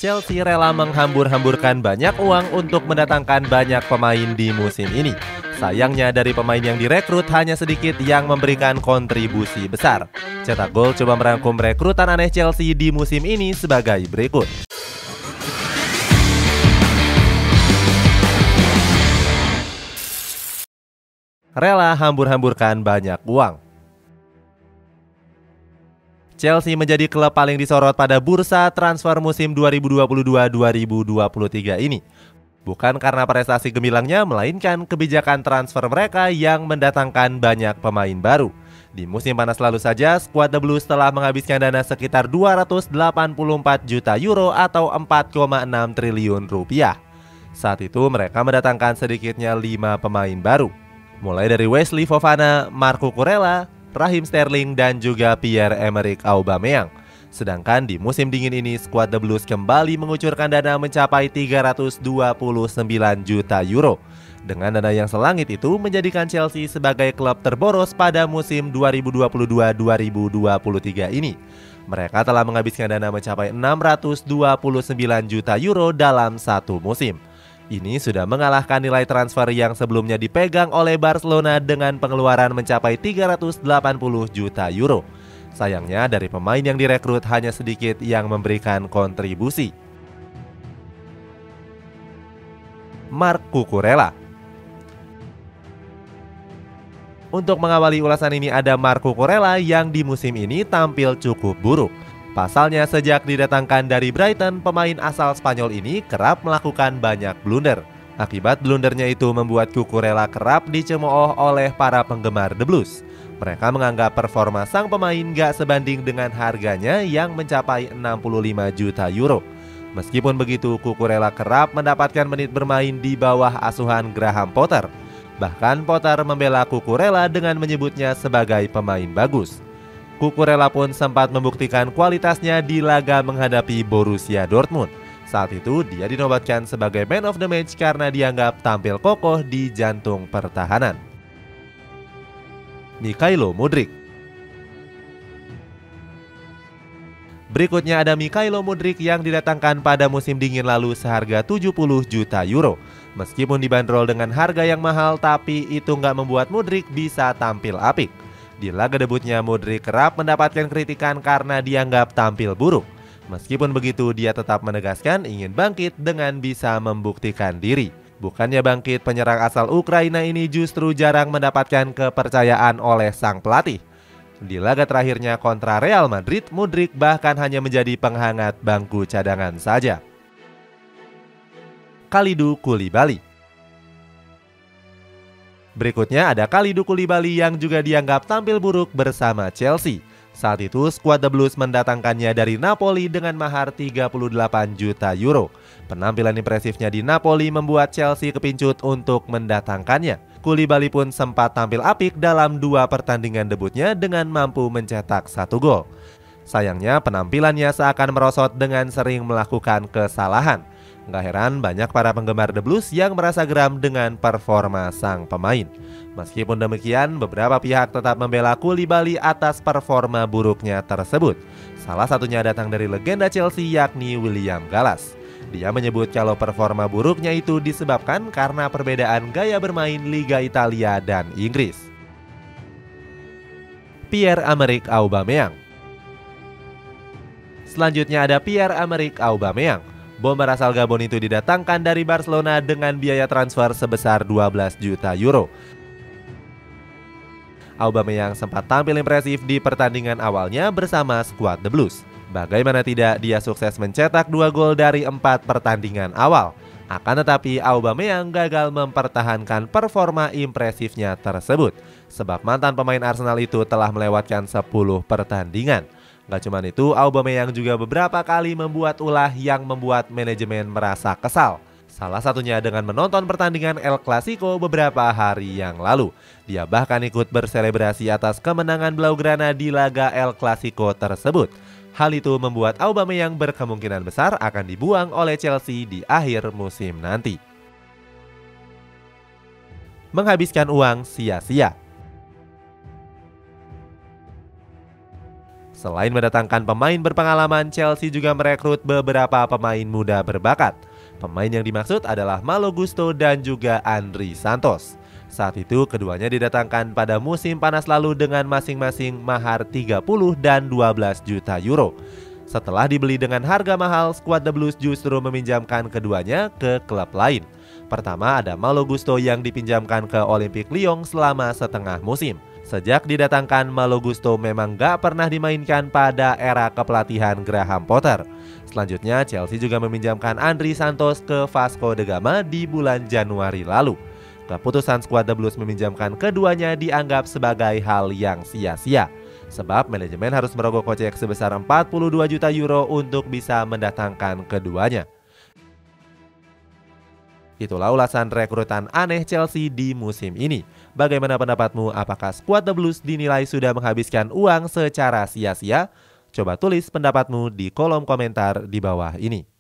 Chelsea rela menghambur-hamburkan banyak uang untuk mendatangkan banyak pemain di musim ini. Sayangnya dari pemain yang direkrut hanya sedikit yang memberikan kontribusi besar. Cetak Gol coba merangkum rekrutan aneh Chelsea di musim ini sebagai berikut. Rela hambur-hamburkan banyak uang. Chelsea menjadi klub paling disorot pada bursa transfer musim 2022-2023 ini. Bukan karena prestasi gemilangnya, melainkan kebijakan transfer mereka yang mendatangkan banyak pemain baru. Di musim panas lalu saja, skuad The Blues telah menghabiskan dana sekitar 284 juta euro atau 4,6 triliun rupiah. Saat itu mereka mendatangkan sedikitnya 5 pemain baru. Mulai dari Wesley Fofana, Marco Kurela, Raheem Sterling, dan juga Pierre-Emerick Aubameyang. Sedangkan di musim dingin ini, skuad The Blues kembali mengucurkan dana mencapai 329 juta euro. Dengan dana yang selangit itu menjadikan Chelsea sebagai klub terboros pada musim 2022-2023 ini. Mereka telah menghabiskan dana mencapai 629 juta euro dalam satu musim. Ini sudah mengalahkan nilai transfer yang sebelumnya dipegang oleh Barcelona dengan pengeluaran mencapai 380 juta euro. Sayangnya dari pemain yang direkrut hanya sedikit yang memberikan kontribusi. Marc Cucurella. Untuk mengawali ulasan ini ada Marc Cucurella yang di musim ini tampil cukup buruk. Pasalnya sejak didatangkan dari Brighton, pemain asal Spanyol ini kerap melakukan banyak blunder. Akibat blundernya itu membuat Cucurella kerap dicemooh oleh para penggemar The Blues. Mereka menganggap performa sang pemain gak sebanding dengan harganya yang mencapai 65 juta euro. Meskipun begitu, Cucurella kerap mendapatkan menit bermain di bawah asuhan Graham Potter. Bahkan Potter membela Cucurella dengan menyebutnya sebagai pemain bagus. Cucurella pun sempat membuktikan kualitasnya di laga menghadapi Borussia Dortmund. Saat itu dia dinobatkan sebagai man of the match karena dianggap tampil kokoh di jantung pertahanan. Mikhailo Mudryk. Berikutnya ada Mikhailo Mudryk yang didatangkan pada musim dingin lalu seharga 70 juta euro. Meskipun dibanderol dengan harga yang mahal, tapi itu nggak membuat Mudryk bisa tampil apik. Di laga debutnya, Mudryk kerap mendapatkan kritikan karena dianggap tampil buruk. Meskipun begitu, dia tetap menegaskan ingin bangkit dengan bisa membuktikan diri. Bukannya bangkit, penyerang asal Ukraina ini justru jarang mendapatkan kepercayaan oleh sang pelatih. Di laga terakhirnya kontra Real Madrid, Mudryk bahkan hanya menjadi penghangat bangku cadangan saja. Kalidou Koulibaly. Berikutnya ada Kalidou Koulibaly yang juga dianggap tampil buruk bersama Chelsea. Saat itu skuad The Blues mendatangkannya dari Napoli dengan mahar 38 juta euro. Penampilan impresifnya di Napoli membuat Chelsea kepincut untuk mendatangkannya. Koulibaly pun sempat tampil apik dalam 2 pertandingan debutnya dengan mampu mencetak 1 gol. Sayangnya penampilannya seakan merosot dengan sering melakukan kesalahan. Gak heran banyak para penggemar The Blues yang merasa geram dengan performa sang pemain. Meskipun demikian, beberapa pihak tetap membela Koulibaly atas performa buruknya tersebut. Salah satunya datang dari legenda Chelsea yakni William Gallas. Dia menyebut kalau performa buruknya itu disebabkan karena perbedaan gaya bermain Liga Italia dan Inggris. Pierre-Emerick Aubameyang. Selanjutnya ada Pierre-Emerick Aubameyang. Bomber asal Gabon itu didatangkan dari Barcelona dengan biaya transfer sebesar 12 juta euro. Aubameyang sempat tampil impresif di pertandingan awalnya bersama skuad The Blues. Bagaimana tidak, dia sukses mencetak 2 gol dari 4 pertandingan awal. Akan tetapi Aubameyang gagal mempertahankan performa impresifnya tersebut. Sebab mantan pemain Arsenal itu telah melewatkan 10 pertandingan. Gak cuma itu, Aubameyang juga beberapa kali membuat ulah yang membuat manajemen merasa kesal. Salah satunya dengan menonton pertandingan El Clasico beberapa hari yang lalu. Dia bahkan ikut berselebrasi atas kemenangan Blaugrana di laga El Clasico tersebut. Hal itu membuat Aubameyang berkemungkinan besar akan dibuang oleh Chelsea di akhir musim nanti. Menghabiskan uang sia-sia. Selain mendatangkan pemain berpengalaman, Chelsea juga merekrut beberapa pemain muda berbakat. Pemain yang dimaksud adalah Malo Gusto dan juga Andri Santos. Saat itu keduanya didatangkan pada musim panas lalu dengan masing-masing mahar 30 dan 12 juta euro. Setelah dibeli dengan harga mahal, skuad The Blues justru meminjamkan keduanya ke klub lain. Pertama ada Malo Gusto yang dipinjamkan ke Olympique Lyon selama setengah musim. Sejak didatangkan, Malo Gusto memang gak pernah dimainkan pada era kepelatihan Graham Potter. Selanjutnya Chelsea juga meminjamkan Andri Santos ke Vasco da Gama di bulan Januari lalu. Keputusan skuad The Blues meminjamkan keduanya dianggap sebagai hal yang sia-sia, sebab manajemen harus merogoh kocek sebesar 42 juta euro untuk bisa mendatangkan keduanya. Itulah ulasan rekrutan aneh Chelsea di musim ini. Bagaimana pendapatmu? Apakah skuad The Blues dinilai sudah menghabiskan uang secara sia-sia? Coba tulis pendapatmu di kolom komentar di bawah ini.